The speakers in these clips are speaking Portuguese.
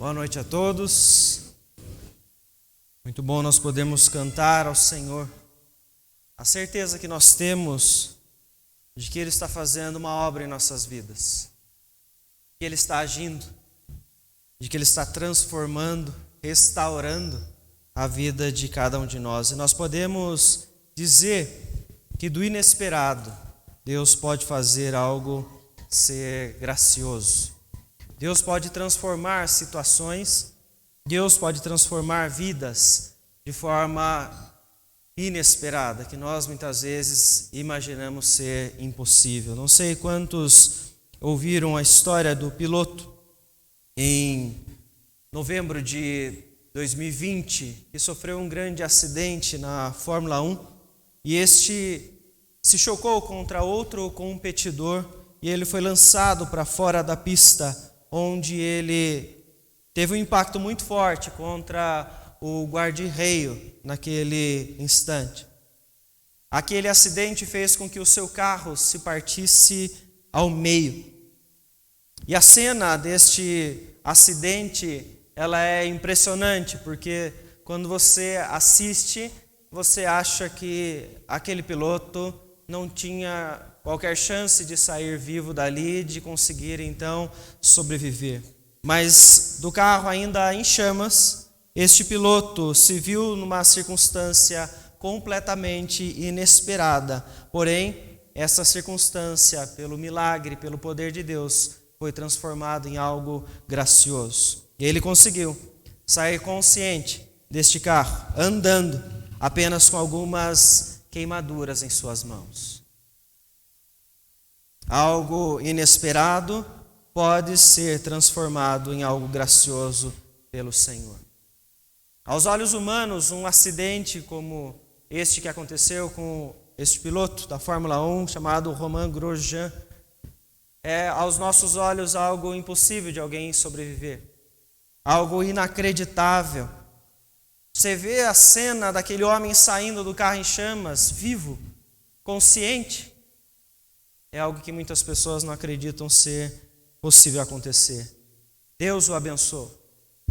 Boa noite a todos. Muito bom nós podermos cantar ao Senhor. A certeza que nós temos de que Ele está fazendo uma obra em nossas vidas. Que Ele está agindo. De que Ele está transformando, restaurando a vida de cada um de nós. E nós podemos dizer que do inesperado, Deus pode fazer algo ser gracioso. Deus pode transformar situações, Deus pode transformar vidas de forma inesperada, que nós muitas vezes imaginamos ser impossível. Não sei quantos ouviram a história do piloto em novembro de 2020, que sofreu um grande acidente na Fórmula 1, e este se chocou contra outro competidor e ele foi lançado para fora da pista, onde ele teve um impacto muito forte contra o guarda-reio naquele instante. Aquele acidente fez com que o seu carro se partisse ao meio. E a cena deste acidente, ela é impressionante, porque quando você assiste, você acha que aquele piloto não tinha qualquer chance de sair vivo dali, de conseguir então sobreviver. Mas do carro ainda em chamas, este piloto se viu numa circunstância completamente inesperada. Porém, essa circunstância, pelo milagre, pelo poder de Deus, foi transformada em algo gracioso. E ele conseguiu sair consciente deste carro, andando apenas com algumas queimaduras em suas mãos. Algo inesperado pode ser transformado em algo gracioso pelo Senhor. Aos olhos humanos, um acidente como este que aconteceu com este piloto da Fórmula 1, chamado Romain Grosjean, é aos nossos olhos algo impossível de alguém sobreviver. Algo inacreditável. Você vê a cena daquele homem saindo do carro em chamas, vivo, consciente. É algo que muitas pessoas não acreditam ser possível acontecer. Deus o abençoou.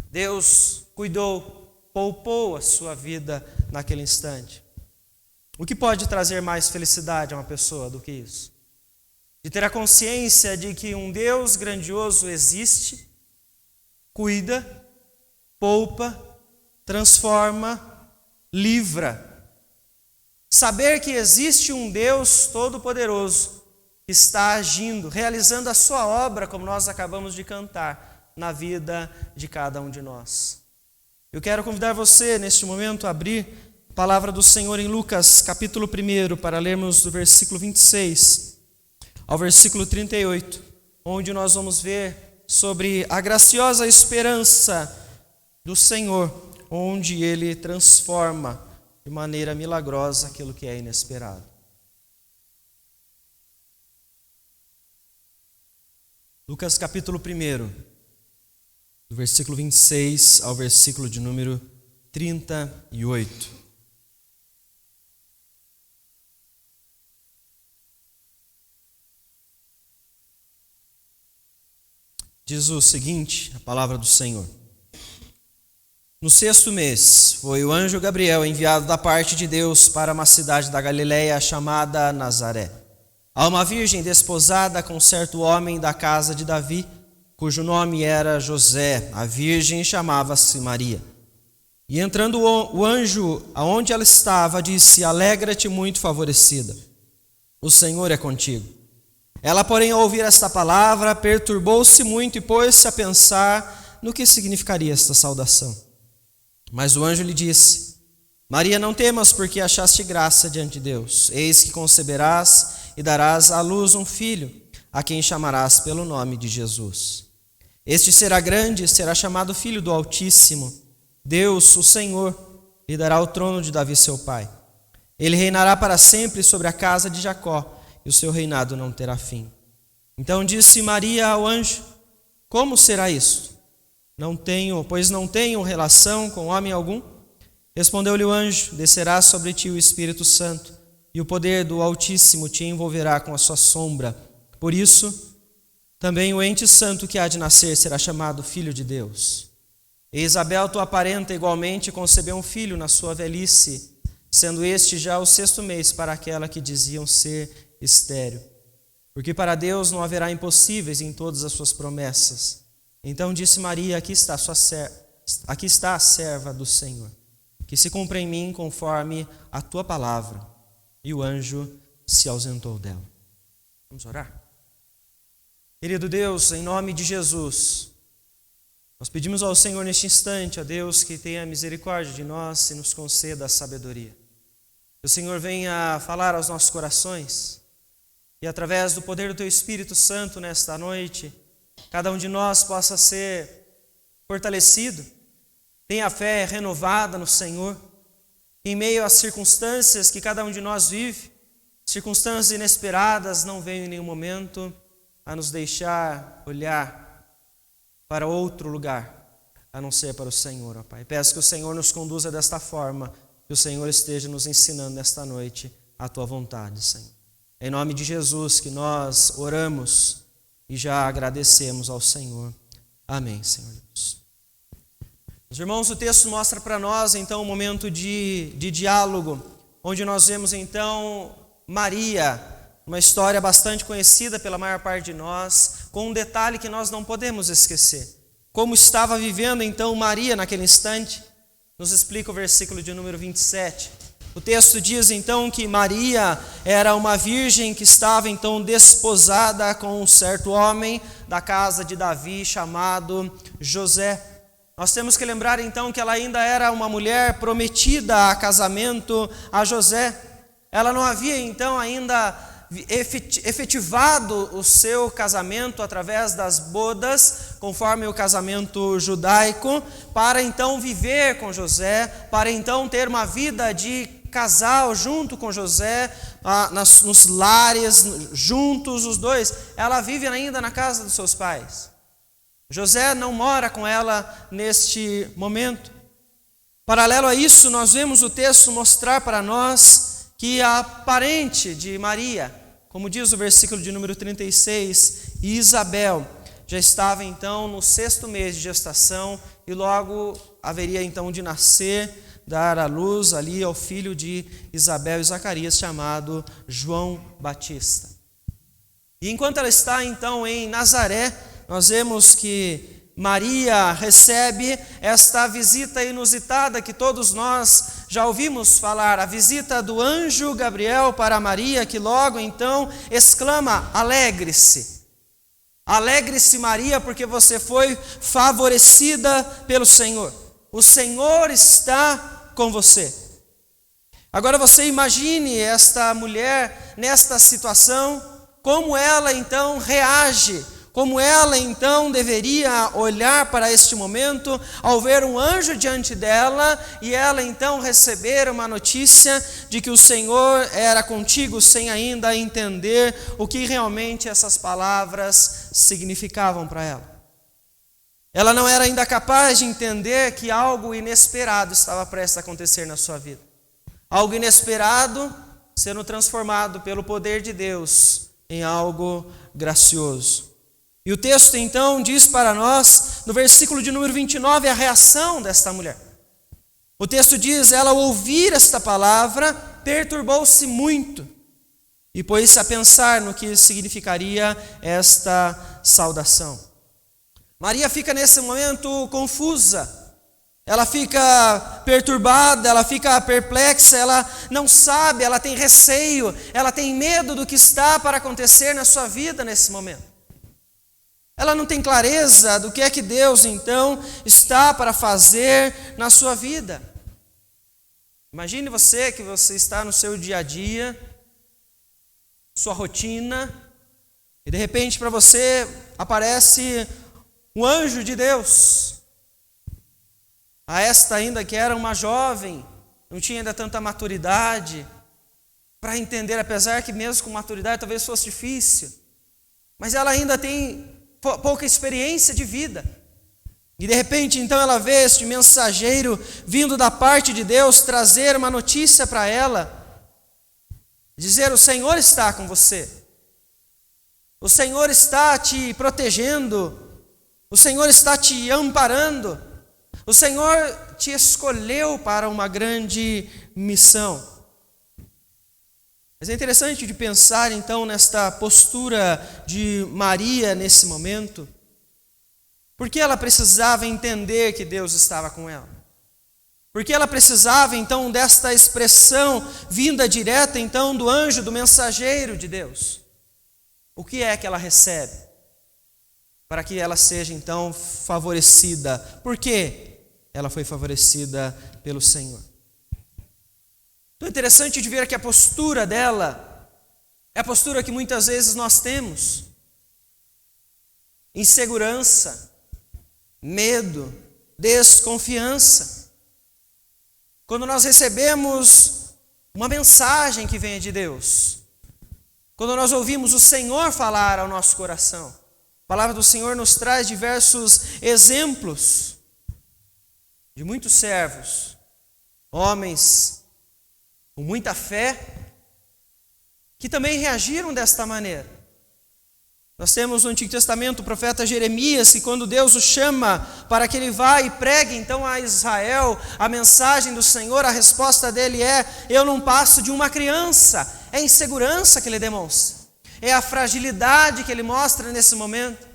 Deus cuidou, poupou a sua vida naquele instante. O que pode trazer mais felicidade a uma pessoa do que isso? De ter a consciência de que um Deus grandioso existe, cuida, poupa, transforma, livra. Saber que existe um Deus todo-poderoso que está agindo, realizando a sua obra, como nós acabamos de cantar, na vida de cada um de nós. Eu quero convidar você, neste momento, a abrir a palavra do Senhor em Lucas, capítulo 1, para lermos do versículo 26 ao versículo 38, onde nós vamos ver sobre a graciosa esperança do Senhor, onde Ele transforma de maneira milagrosa aquilo que é inesperado. Lucas capítulo 1, do versículo 26 ao versículo de número 38. Diz o seguinte, a palavra do Senhor. No 6º mês, foi o anjo Gabriel enviado da parte de Deus para uma cidade da Galileia chamada Nazaré, a uma virgem desposada com certo homem da casa de Davi, cujo nome era José. A virgem chamava-se Maria. E entrando o anjo aonde ela estava, disse: Alegra-te, muito favorecida, o Senhor é contigo. Ela, porém, ao ouvir esta palavra, perturbou-se muito e pôs-se a pensar no que significaria esta saudação. Mas o anjo lhe disse: Maria, não temas, porque achaste graça diante de Deus. Eis que conceberás e darás à luz um filho, a quem chamarás pelo nome de Jesus. Este será grande e será chamado Filho do Altíssimo. Deus, o Senhor, lhe dará o trono de Davi seu pai. Ele reinará para sempre sobre a casa de Jacó, e o seu reinado não terá fim. Então disse Maria ao anjo: Como será isto? Pois não tenho relação com homem algum. Respondeu-lhe o anjo: Descerá sobre ti o Espírito Santo, e o poder do Altíssimo te envolverá com a sua sombra. Por isso, também o ente santo que há de nascer será chamado Filho de Deus. E Isabel, tua parenta, igualmente concebeu um filho na sua velhice, sendo este já o 6º mês para aquela que diziam ser estéril. Porque para Deus não haverá impossíveis em todas as suas promessas. Então disse Maria, aqui está a serva do Senhor, que se cumpra em mim conforme a tua palavra. E o anjo se ausentou dela. Vamos orar? Querido Deus, em nome de Jesus, nós pedimos ao Senhor neste instante, ó Deus, que tenha misericórdia de nós e nos conceda a sabedoria. Que o Senhor venha falar aos nossos corações e através do poder do Teu Espírito Santo nesta noite, cada um de nós possa ser fortalecido, tenha a fé renovada no Senhor, em meio às circunstâncias que cada um de nós vive, circunstâncias inesperadas não venham em nenhum momento a nos deixar olhar para outro lugar, a não ser para o Senhor, ó Pai. Peço que o Senhor nos conduza desta forma, que o Senhor esteja nos ensinando nesta noite a Tua vontade, Senhor. Em nome de Jesus que nós oramos e já agradecemos ao Senhor. Amém, Senhor Deus. Meus irmãos, o texto mostra para nós, então, um momento de diálogo, onde nós vemos, então, Maria, uma história bastante conhecida pela maior parte de nós, com um detalhe que nós não podemos esquecer. Como estava vivendo, então, Maria naquele instante, nos explica o versículo de número 27. O texto diz então que Maria era uma virgem que estava então desposada com um certo homem da casa de Davi chamado José. Nós temos que lembrar então que ela ainda era uma mulher prometida a casamento a José. Ela não havia então ainda efetivado o seu casamento através das bodas, conforme o casamento judaico, para então viver com José, para então ter uma vida de casal junto com José, nos lares, juntos os dois. Ela vive ainda na casa dos seus pais. José não mora com ela neste momento. Paralelo a isso, nós vemos o texto mostrar para nós que a parente de Maria, como diz o versículo de número 36, Isabel, já estava então no 6º mês de gestação e logo haveria então de nascer, dar à luz ali ao filho de Isabel e Zacarias, chamado João Batista. E enquanto ela está então em Nazaré, nós vemos que Maria recebe esta visita inusitada que todos nós já ouvimos falar, a visita do anjo Gabriel para Maria, que logo então exclama: alegre-se. Alegre-se, Maria, porque você foi favorecida pelo Senhor. O Senhor está com você. Agora você imagine esta mulher nesta situação, como ela então reage, como ela então deveria olhar para este momento ao ver um anjo diante dela e ela então receber uma notícia de que o Senhor era contigo, sem ainda entender o que realmente essas palavras significavam para ela. Ela não era ainda capaz de entender que algo inesperado estava prestes a acontecer na sua vida. Algo inesperado sendo transformado pelo poder de Deus em algo gracioso. E o texto então diz para nós, no versículo de número 29, a reação desta mulher. O texto diz: ela ao ouvir esta palavra, perturbou-se muito e pôs-se a pensar no que significaria esta saudação. Maria fica nesse momento confusa, ela fica perturbada, ela fica perplexa, ela não sabe, ela tem receio, ela tem medo do que está para acontecer na sua vida nesse momento. Ela não tem clareza do que é que Deus então está para fazer na sua vida. Imagine você que você está no seu dia a dia, sua rotina, e de repente para você aparece um anjo de Deus. A esta ainda que era uma jovem, não tinha ainda tanta maturidade para entender, apesar que mesmo com maturidade talvez fosse difícil, mas ela ainda tem pouca experiência de vida. E de repente então ela vê este mensageiro vindo da parte de Deus trazer uma notícia para ela, dizer: o Senhor está com você, o Senhor está te protegendo, o Senhor está te amparando. O Senhor te escolheu para uma grande missão. Mas é interessante de pensar então nesta postura de Maria nesse momento, porque ela precisava entender que Deus estava com ela. Porque ela precisava então desta expressão vinda direta então do anjo, do mensageiro de Deus. O que é que ela recebe? Para que ela seja então favorecida. Por quê? Ela foi favorecida pelo Senhor. Então é interessante de ver que a postura dela é a postura que muitas vezes nós temos. Insegurança, medo, desconfiança. Quando nós recebemos uma mensagem que vem de Deus, quando nós ouvimos o Senhor falar ao nosso coração, a palavra do Senhor nos traz diversos exemplos de muitos servos, homens com muita fé, que também reagiram desta maneira. Nós temos no Antigo Testamento o profeta Jeremias, que quando Deus o chama para que ele vá e pregue então a Israel a mensagem do Senhor, a resposta dele é: eu não passo de uma criança. É a insegurança que ele demonstra, é a fragilidade que ele mostra nesse momento,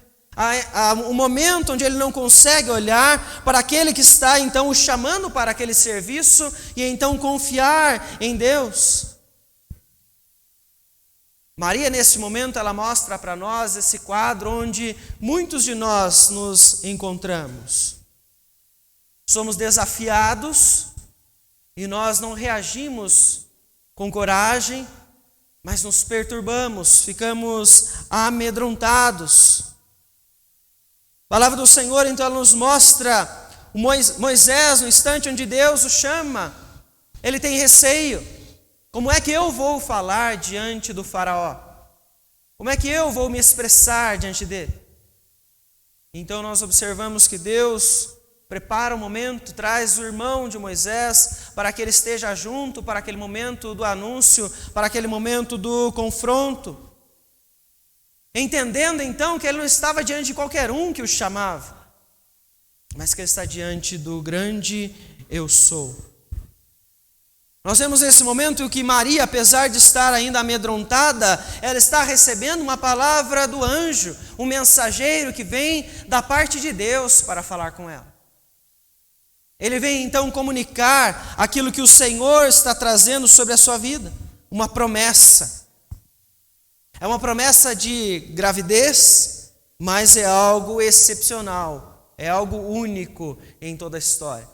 o momento onde ele não consegue olhar para aquele que está então o chamando para aquele serviço e então confiar em Deus. Maria, nesse momento, ela mostra para nós esse quadro onde muitos de nós nos encontramos. Somos desafiados e nós não reagimos com coragem, mas nos perturbamos, ficamos amedrontados. A palavra do Senhor, então, ela nos mostra Moisés, no instante onde Deus o chama, ele tem receio. Como é que eu vou falar diante do faraó? Como é que eu vou me expressar diante dele? Então nós observamos que Deus prepara o momento, traz o irmão de Moisés para que ele esteja junto para aquele momento do anúncio, para aquele momento do confronto. Entendendo então que ele não estava diante de qualquer um que o chamava, mas que ele está diante do grande eu sou. Nós vemos nesse momento que Maria, apesar de estar ainda amedrontada, ela está recebendo uma palavra do anjo, um mensageiro que vem da parte de Deus para falar com ela. Ele vem então comunicar aquilo que o Senhor está trazendo sobre a sua vida, uma promessa. É uma promessa de gravidez, mas é algo excepcional, é algo único em toda a história,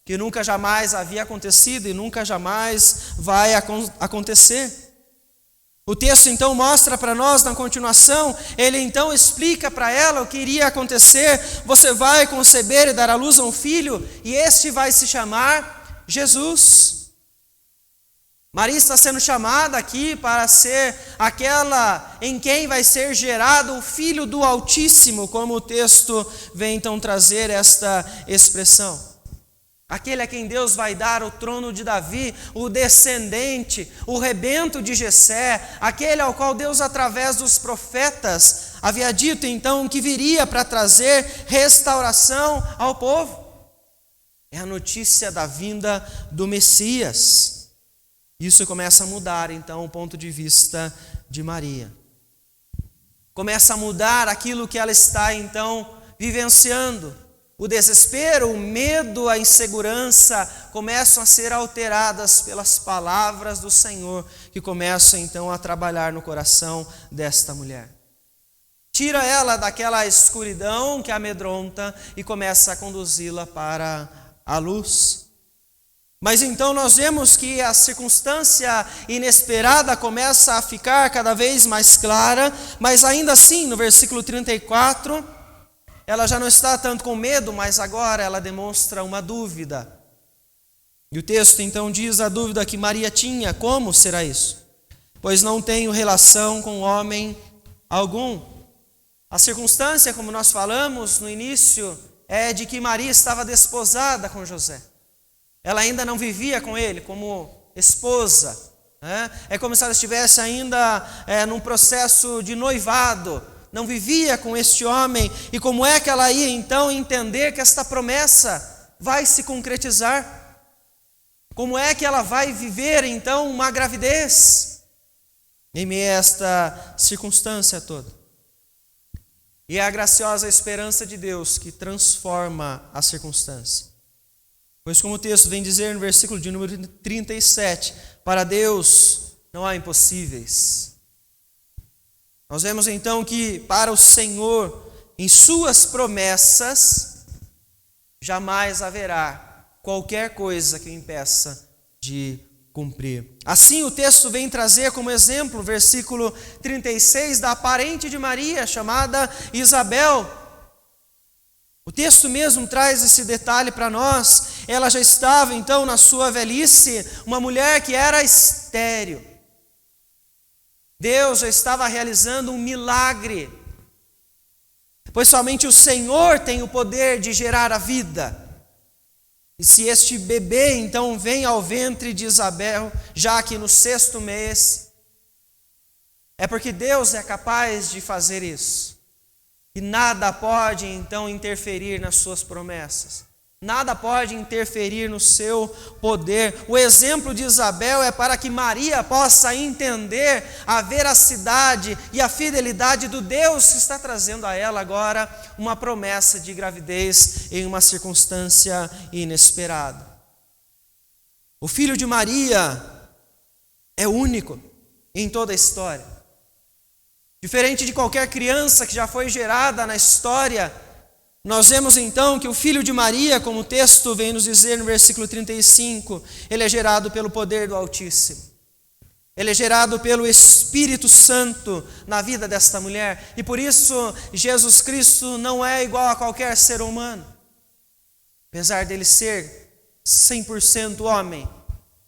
que nunca jamais havia acontecido e nunca jamais vai acontecer. O texto então mostra para nós na continuação, ele então explica para ela o que iria acontecer. Você vai conceber e dar à luz a um filho, e este vai se chamar Jesus. Maria está sendo chamada aqui para ser aquela em quem vai ser gerado o Filho do Altíssimo, como o texto vem então trazer esta expressão. Aquele a quem Deus vai dar o trono de Davi, o descendente, o rebento de Jessé, aquele ao qual Deus, através dos profetas, havia dito então que viria para trazer restauração ao povo. É a notícia da vinda do Messias. Isso começa a mudar então o ponto de vista de Maria. Começa a mudar aquilo que ela está então vivenciando. O desespero, o medo, a insegurança começam a ser alteradas pelas palavras do Senhor, que começam então a trabalhar no coração desta mulher. Tira ela daquela escuridão que a amedronta e começa a conduzi-la para a luz. Mas então nós vemos que a circunstância inesperada começa a ficar cada vez mais clara, mas ainda assim, no versículo 34, ela já não está tanto com medo, mas agora ela demonstra uma dúvida. E o texto então diz a dúvida que Maria tinha: como será isso? Pois não tenho relação com homem algum. A circunstância, como nós falamos no início, é de que Maria estava desposada com José. Ela ainda não vivia com ele como esposa. É como se ela estivesse ainda num processo de noivado. Não vivia com este homem, e como é que ela ia então entender que esta promessa vai se concretizar? Como é que ela vai viver, então, uma gravidez em meio a esta circunstância toda? E é a graciosa esperança de Deus que transforma a circunstância. Pois como o texto vem dizer no versículo de número 37, para Deus não há impossíveis. Nós vemos então que para o Senhor, em suas promessas, jamais haverá qualquer coisa que o impeça de cumprir. Assim o texto vem trazer como exemplo o versículo 36 da parente de Maria, chamada Isabel. O texto mesmo traz esse detalhe para nós. Ela já estava então na sua velhice, uma mulher que era estéril. Deus já estava realizando um milagre, pois somente o Senhor tem o poder de gerar a vida. E se este bebê então vem ao ventre de Isabel, já que no 6º mês, é porque Deus é capaz de fazer isso. E nada pode então interferir nas suas promessas. Nada pode interferir no seu poder. O exemplo de Isabel é para que Maria possa entender a veracidade e a fidelidade do Deus que está trazendo a ela agora uma promessa de gravidez em uma circunstância inesperada. O filho de Maria é único em toda a história. Diferente de qualquer criança que já foi gerada na história, nós vemos então que o filho de Maria, como o texto vem nos dizer no versículo 35, ele é gerado pelo poder do Altíssimo. Ele é gerado pelo Espírito Santo na vida desta mulher. E por isso Jesus Cristo não é igual a qualquer ser humano. Apesar dele ser 100% homem,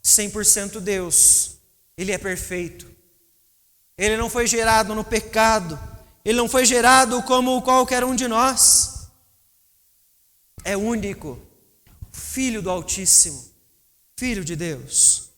100% Deus, ele é perfeito. Ele não foi gerado no pecado. Ele não foi gerado como qualquer um de nós. É único, Filho do Altíssimo, Filho de Deus.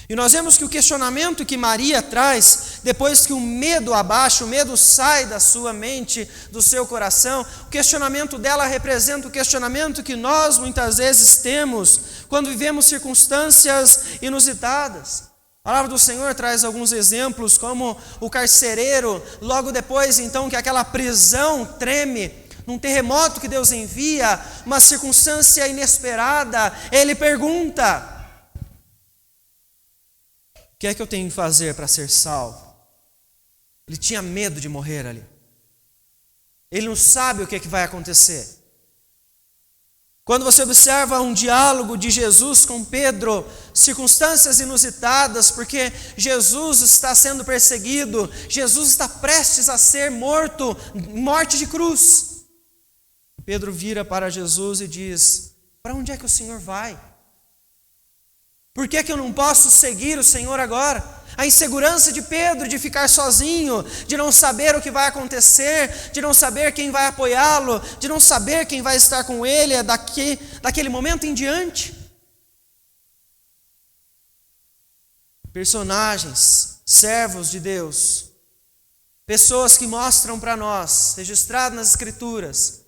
E nós vemos que o questionamento que Maria traz, depois que o medo abaixa, o medo sai da sua mente, do seu coração, o questionamento dela representa o questionamento que nós muitas vezes temos quando vivemos circunstâncias inusitadas. A palavra do Senhor traz alguns exemplos, como o carcereiro, logo depois então que aquela prisão treme, num terremoto que Deus envia, uma circunstância inesperada, ele pergunta: o que é que eu tenho que fazer para ser salvo? Ele tinha medo de morrer ali. Ele não sabe o que é que vai acontecer. Quando você observa um diálogo de Jesus com Pedro, circunstâncias inusitadas, porque Jesus está sendo perseguido, Jesus está prestes a ser morto, morte de cruz. Pedro vira para Jesus e diz: para onde é que o Senhor vai? Por que eu não posso seguir o Senhor agora? A insegurança de Pedro de ficar sozinho, de não saber o que vai acontecer, de não saber quem vai apoiá-lo, de não saber quem vai estar com ele daquele momento em diante. Personagens, servos de Deus, pessoas que mostram para nós, registrado nas Escrituras,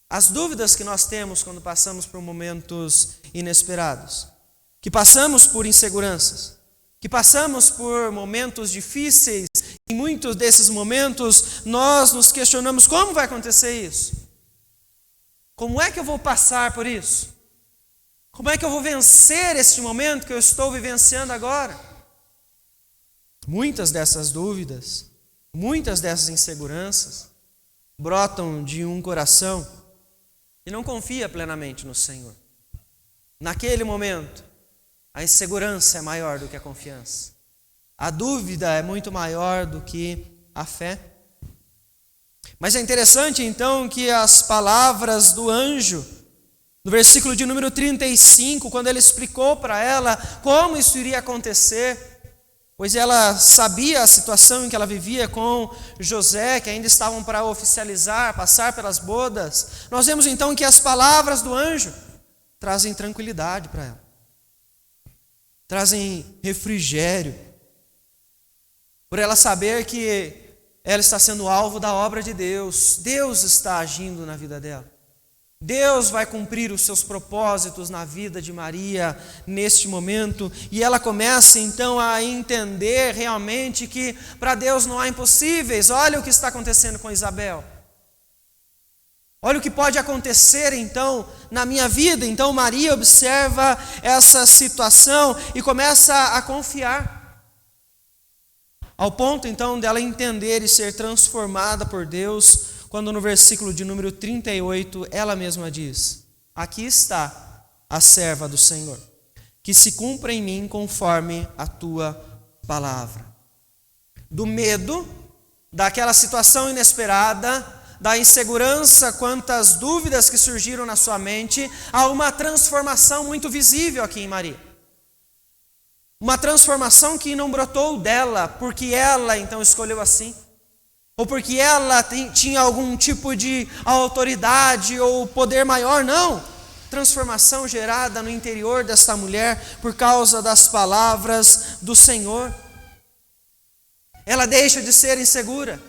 as dúvidas que nós temos quando passamos por momentos inesperados, que passamos por inseguranças, que passamos por momentos difíceis. Em muitos desses momentos nós nos questionamos: como vai acontecer isso? Como é que eu vou passar por isso? Como é que eu vou vencer este momento que eu estou vivenciando agora? Muitas dessas dúvidas, muitas dessas inseguranças brotam de um coração que não confia plenamente no Senhor. Naquele momento, a insegurança é maior do que a confiança. A dúvida é muito maior do que a fé. Mas é interessante então que as palavras do anjo, no versículo de número 35, quando ele explicou para ela como isso iria acontecer, pois ela sabia a situação em que ela vivia com José, que ainda estavam para oficializar, passar pelas bodas, nós vemos então que as palavras do anjo trazem tranquilidade para ela. Trazem refrigério, por ela saber que ela está sendo alvo da obra de Deus. Deus está agindo na vida dela. Deus vai cumprir os seus propósitos na vida de Maria neste momento, e ela começa então a entender realmente que para Deus não há impossíveis. Olha o que está acontecendo com Isabel. Olha o que pode acontecer então na minha vida. Então Maria observa essa situação e começa a confiar, ao ponto então dela entender e ser transformada por Deus, quando no versículo de número 38 ela mesma diz: aqui está a serva do Senhor, que se cumpra em mim conforme a tua palavra. Do medo, daquela situação inesperada, da insegurança quanto às dúvidas que surgiram na sua mente, há uma transformação muito visível aqui em Maria. Uma transformação que não brotou dela, porque ela então escolheu assim, ou porque ela tinha algum tipo de autoridade ou poder maior, não. Transformação gerada no interior desta mulher por causa das palavras do Senhor. Ela deixa de ser insegura.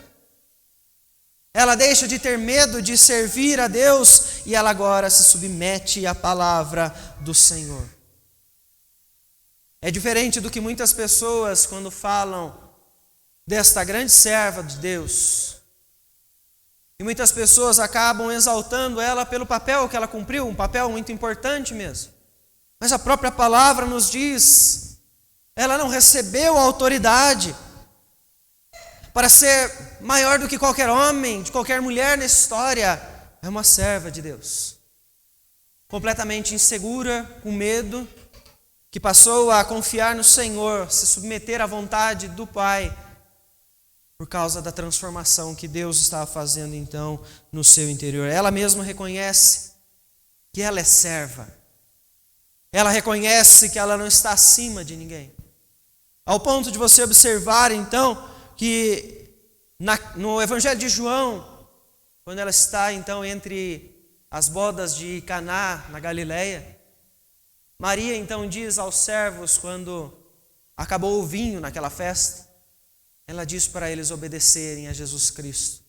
Ela deixa de ter medo de servir a Deus e ela agora se submete à palavra do Senhor. É diferente do que muitas pessoas, quando falam desta grande serva de Deus, e muitas pessoas acabam exaltando ela pelo papel que ela cumpriu, um papel muito importante mesmo. Mas a própria palavra nos diz, ela não recebeu a autoridade para ser maior do que qualquer homem, de qualquer mulher nessa história. É uma serva de Deus, completamente insegura, com medo, que passou a confiar no Senhor, se submeter à vontade do Pai, por causa da transformação que Deus estava fazendo então no seu interior. Ela mesma reconhece que ela é serva. Ela reconhece que ela não está acima de ninguém. Ao ponto de você observar então que no Evangelho de João, quando ela está então entre as bodas de Caná, na Galileia, Maria então diz aos servos, quando acabou o vinho naquela festa, ela diz para eles obedecerem a Jesus Cristo.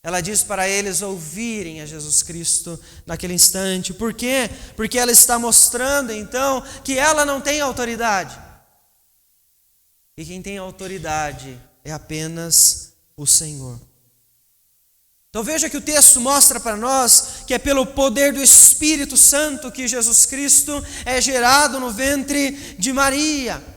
Ela diz para eles ouvirem a Jesus Cristo naquele instante. Por quê? Porque ela está mostrando então que ela não tem autoridade. E quem tem autoridade é apenas o Senhor. Então veja que o texto mostra para nós que é pelo poder do Espírito Santo que Jesus Cristo é gerado no ventre de Maria.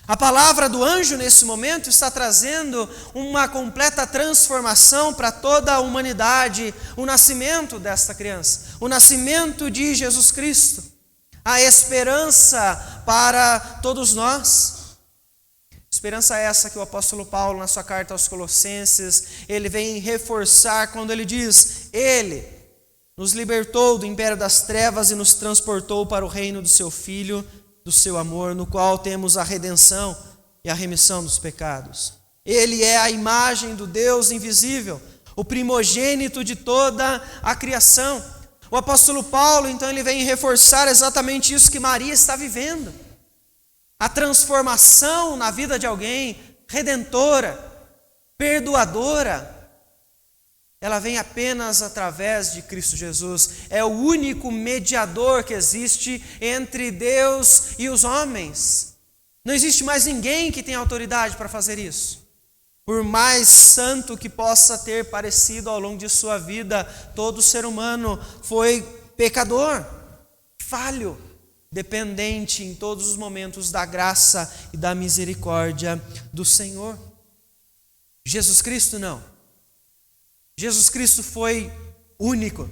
A palavra do anjo nesse momento está trazendo uma completa transformação para toda a humanidade, o nascimento desta criança, o nascimento de Jesus Cristo, a esperança para todos nós. Esperança essa que o apóstolo Paulo, na sua carta aos Colossenses, ele vem reforçar quando ele diz: Ele nos libertou do império das trevas e nos transportou para o reino do seu Filho, do seu amor, no qual temos a redenção e a remissão dos pecados. Ele é a imagem do Deus invisível, o primogênito de toda a criação. O apóstolo Paulo, então, ele vem reforçar exatamente isso que Maria está vivendo. A transformação na vida de alguém, redentora, perdoadora, ela vem apenas através de Cristo Jesus. É o único mediador que existe entre Deus e os homens. Não existe mais ninguém que tenha autoridade para fazer isso. Por mais santo que possa ter parecido ao longo de sua vida, todo ser humano foi pecador, falho, dependente em todos os momentos da graça e da misericórdia do Senhor. Jesus Cristo não. Jesus Cristo foi único.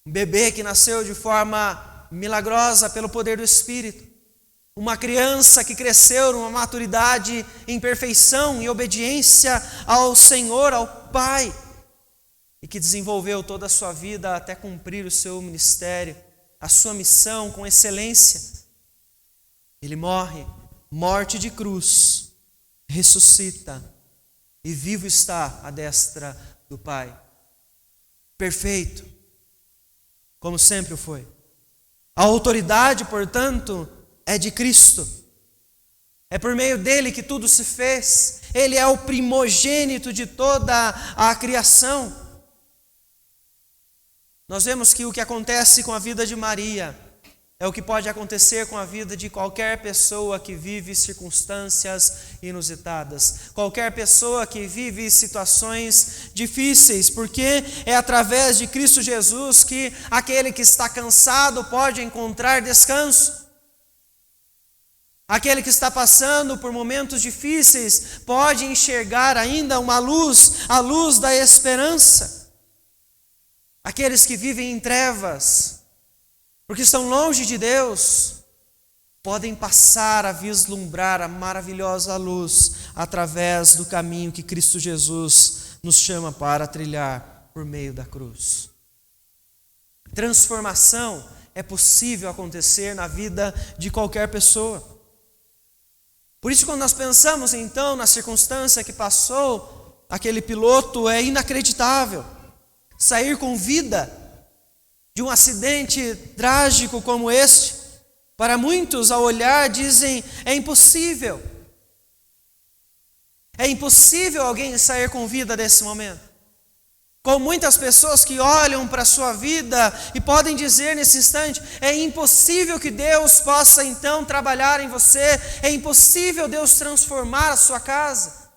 Um bebê que nasceu de forma milagrosa pelo poder do Espírito. Uma criança que cresceu numa maturidade em perfeição e obediência ao Senhor, ao Pai. E que desenvolveu toda a sua vida até cumprir o seu ministério, a sua missão com excelência. Ele morre, morte de cruz, ressuscita e vivo está à destra do Pai. Perfeito, como sempre o foi. A autoridade, portanto, é de Cristo. É por meio dele que tudo se fez. Ele é o primogênito de toda a criação. nós vemos que o que acontece com a vida de Maria é o que pode acontecer com a vida de qualquer pessoa que vive circunstâncias inusitadas, qualquer pessoa que vive situações difíceis, porque é através de Cristo Jesus que aquele que está cansado pode encontrar descanso. Aquele que está passando por momentos difíceis pode enxergar ainda uma luz, a luz da esperança. Aqueles que vivem em trevas, porque estão longe de Deus, podem passar a vislumbrar a maravilhosa luz através do caminho que Cristo Jesus nos chama para trilhar por meio da cruz. Transformação é possível acontecer na vida de qualquer pessoa. Por isso, quando nós pensamos então na circunstância que passou aquele piloto, é inacreditável sair com vida de um acidente trágico como este. Para muitos, ao olhar, dizem: é impossível. É impossível alguém sair com vida desse momento. Como muitas pessoas que olham para a sua vida e podem dizer nesse instante: é impossível que Deus possa então trabalhar em você, é impossível Deus transformar a sua casa.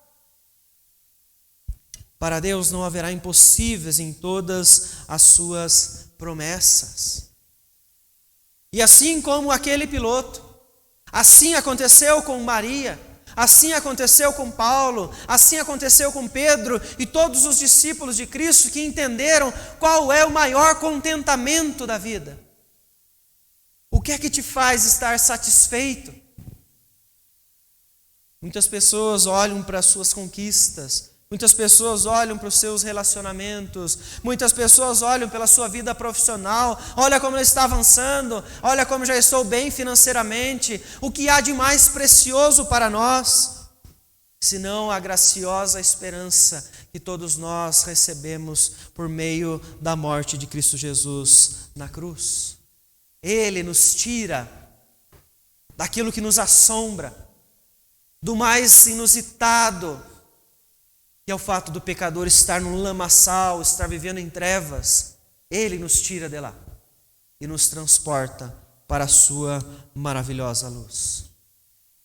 Para Deus não haverá impossíveis em todas as suas promessas. E assim como aquele piloto, assim aconteceu com Maria, assim aconteceu com Paulo, assim aconteceu com Pedro e todos os discípulos de Cristo que entenderam qual é o maior contentamento da vida. O que é que te faz estar satisfeito? Muitas pessoas olham para as suas conquistas, muitas pessoas olham para os seus relacionamentos, muitas pessoas olham pela sua vida profissional, olha como ela está avançando, olha como já estou bem financeiramente, o que há de mais precioso para nós, senão a graciosa esperança que todos nós recebemos por meio da morte de Cristo Jesus na cruz. Ele nos tira daquilo que nos assombra, do mais inusitado, que é o fato do pecador estar no lamaçal, estar vivendo em trevas. Ele nos tira de lá e nos transporta para a sua maravilhosa luz.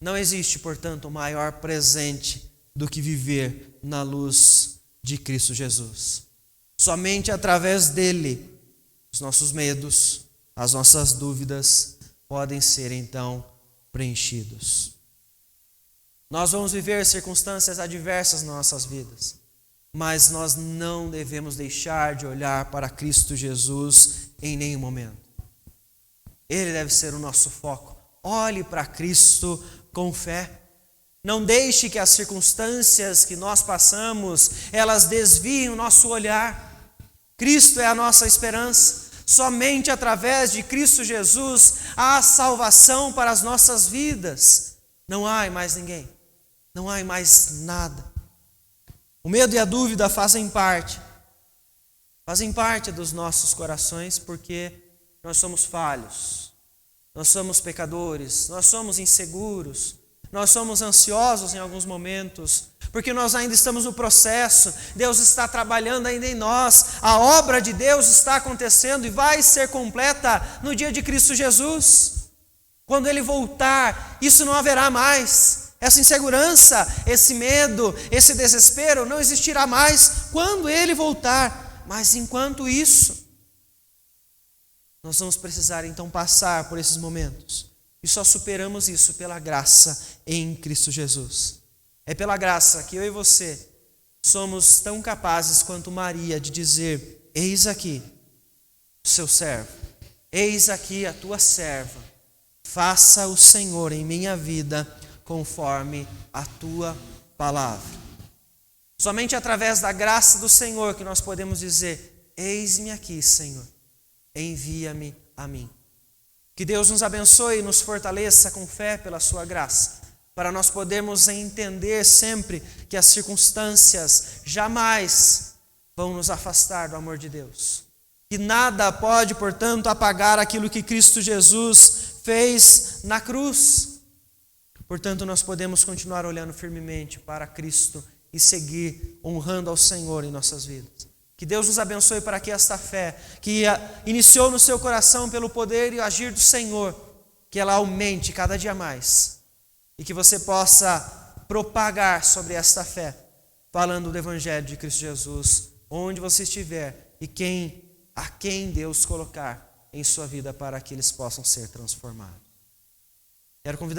Não existe, portanto, maior presente do que viver na luz de Cristo Jesus. Somente através dele, os nossos medos, as nossas dúvidas podem ser então preenchidos. Nós vamos viver circunstâncias adversas nas nossas vidas, mas nós não devemos deixar de olhar para Cristo Jesus em nenhum momento. Ele deve ser o nosso foco. Olhe para Cristo com fé. Não deixe que as circunstâncias que nós passamos, elas desviem o nosso olhar. Cristo é a nossa esperança. Somente através de Cristo Jesus há salvação para as nossas vidas. Não há mais ninguém. Não há mais nada. O medo e a dúvida fazem parte dos nossos corações, porque nós somos falhos, nós somos pecadores, nós somos inseguros, nós somos ansiosos em alguns momentos, porque nós ainda estamos no processo, Deus está trabalhando ainda em nós, a obra de Deus está acontecendo e vai ser completa no dia de Cristo Jesus. Quando Ele voltar, isso não haverá mais. Essa insegurança, esse medo, esse desespero não existirá mais quando Ele voltar. Mas enquanto isso, nós vamos precisar então passar por esses momentos. E só superamos isso pela graça em Cristo Jesus. É pela graça que eu e você somos tão capazes quanto Maria de dizer: eis aqui o seu servo, eis aqui a tua serva, faça o Senhor em minha vida conforme a tua palavra. Somente através da graça do Senhor que nós podemos dizer: eis-me aqui, Senhor, envia-me a mim. Que Deus nos abençoe e nos fortaleça com fé pela sua graça, para nós podermos entender sempre que as circunstâncias jamais vão nos afastar do amor de Deus. Que nada pode, portanto, apagar aquilo que Cristo Jesus fez na cruz. Portanto, nós podemos continuar olhando firmemente para Cristo e seguir honrando ao Senhor em nossas vidas. Que Deus nos abençoe para que esta fé, que iniciou no seu coração pelo poder e o agir do Senhor, que ela aumente cada dia mais. E que você possa propagar sobre esta fé, falando do Evangelho de Cristo Jesus, onde você estiver e a quem Deus colocar em sua vida para que eles possam ser transformados. Quero convidar